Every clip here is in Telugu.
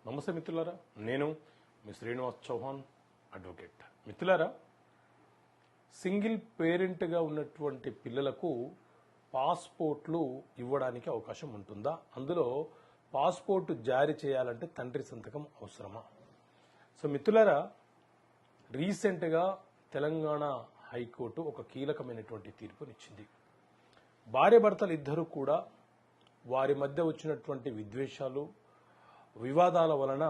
నమస్తే మిత్రులారా, నేను మీ శ్రీనివాస్ చౌహాన్ అడ్వకేట్. మిత్రులారా, సింగిల్ పేరెంట్గా ఉన్నటువంటి పిల్లలకు పాస్పోర్ట్లు ఇవ్వడానికి అవకాశం ఉంటుందా? అందులో పాస్పోర్ట్ జారీ చేయాలంటే తండ్రి సంతకం అవసరమా? సో మిత్రులారా, రీసెంట్గా తెలంగాణ హైకోర్టు ఒక కీలకమైనటువంటి తీర్పునిచ్చింది. భార్యాభర్తలు ఇద్దరు కూడా వారి మధ్య వచ్చినటువంటి విద్వేషాలు, వివాదాల వలన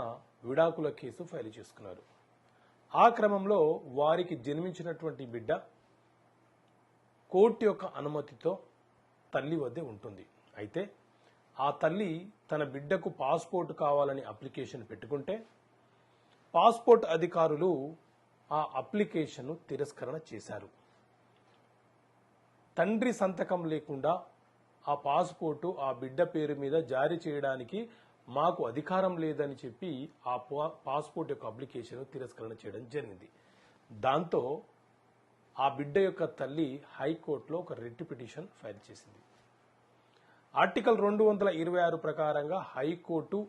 విడాకుల కేసు ఫైల్ చేసుకున్నారు. ఆ క్రమంలో వారికి జన్మించినటువంటి బిడ్డ కోర్టు యొక్క అనుమతితో తల్లి వద్దే ఉంటుంది. అయితే ఆ తల్లి తన బిడ్డకు పాస్పోర్ట్ కావాలని అప్లికేషన్ పెట్టుకుంటే పాస్పోర్ట్ అధికారులు ఆ అప్లికేషన్ను తిరస్కరణ చేశారు. తండ్రి సంతకం లేకుండా ఆ పాస్పోర్టు ఆ బిడ్డ పేరు మీద జారీ చేయడానికి మాకు అధికారం లేదని చెప్పి ఆ పాస్పోర్ట్ యొక్క అప్లికేషన్ తిరస్కరణ చేయడం జరిగింది. దాంతో ఆ బిడ్డ యొక్క తల్లి హైకోర్టులో ఒక రిట్ పిటిషన్ ఫైల్ చేసింది. ఆర్టికల్ 226 ప్రకారంగా హైకోర్టు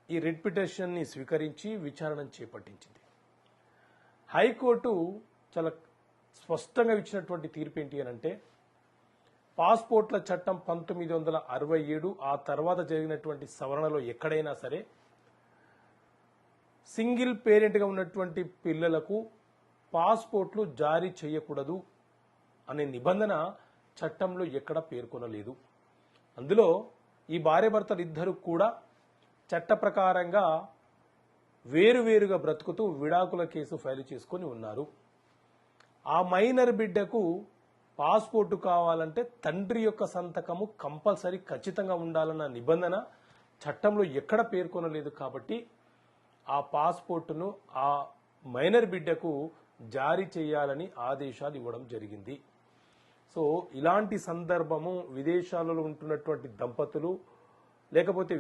ఈ రిట్ పిటిషన్ ని స్వీకరించి విచారణ చేపట్టించింది. హైకోర్టు చాలా స్పష్టంగా ఇచ్చినటువంటి తీర్పు ఏంటి అంటే, పాస్పోర్ట్ల చట్టం 1967 ఆ తర్వాత జరిగినటువంటి సవరణలో ఎక్కడైనా సరే సింగిల్ పేరెంట్గా ఉన్నటువంటి పిల్లలకు పాస్పోర్ట్లు జారీ చేయకూడదు అనే నిబంధన చట్టంలో ఎక్కడ పేర్కొనలేదు. అందులో ఈ భార్యాభర్తలు ఇద్దరు కూడా చట్ట ప్రకారంగా వేరువేరుగా బ్రతుకుతూ విడాకుల కేసు ఫైల్ చేసుకొని ఉన్నారు. ఆ మైనర్ బిడ్డకు పాస్పోర్టు కావాలంటే తండ్రి యొక్క సంతకము కంపల్సరీ ఖచ్చితంగా ఉండాలన్న నిబంధన చట్టంలో ఎక్కడ పేర్కొనలేదు. కాబట్టి ఆ పాస్పోర్టును ఆ మైనర్ బిడ్డకు జారీ చేయాలని ఆదేశాలు ఇవ్వడం జరిగింది. సో ఇలాంటి సందర్భము విదేశాలలో ఉంటున్నటువంటి దంపతులు, లేకపోతే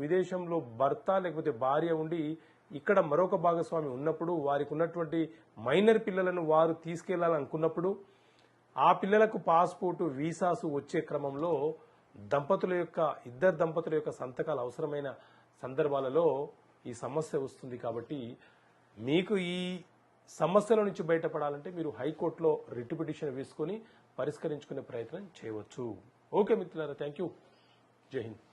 విదేశంలో భర్త లేకపోతే భార్య ఉండి ఇక్కడ మరొక భాగస్వామి ఉన్నప్పుడు వారికి ఉన్నటువంటి మైనర్ పిల్లలను వారు తీసుకెళ్లాలనుకున్నప్పుడు ఆ పిల్లలకు పాస్పోర్టు వీసాసు వచ్చే క్రమంలో ఇద్దరు దంపతుల యొక్క సంతకాలు అవసరమైన సందర్భాలలో ఈ సమస్య వస్తుంది. కాబట్టి మీకు ఈ సమస్యల నుంచి బయటపడాలంటే మీరు హైకోర్టులో రిట్ పిటిషన్ వేసుకొని పరిష్కరించుకునే ప్రయత్నం చేయవచ్చు. ఓకే మిత్రులారా, థ్యాంక్ యూ. జై హింద్.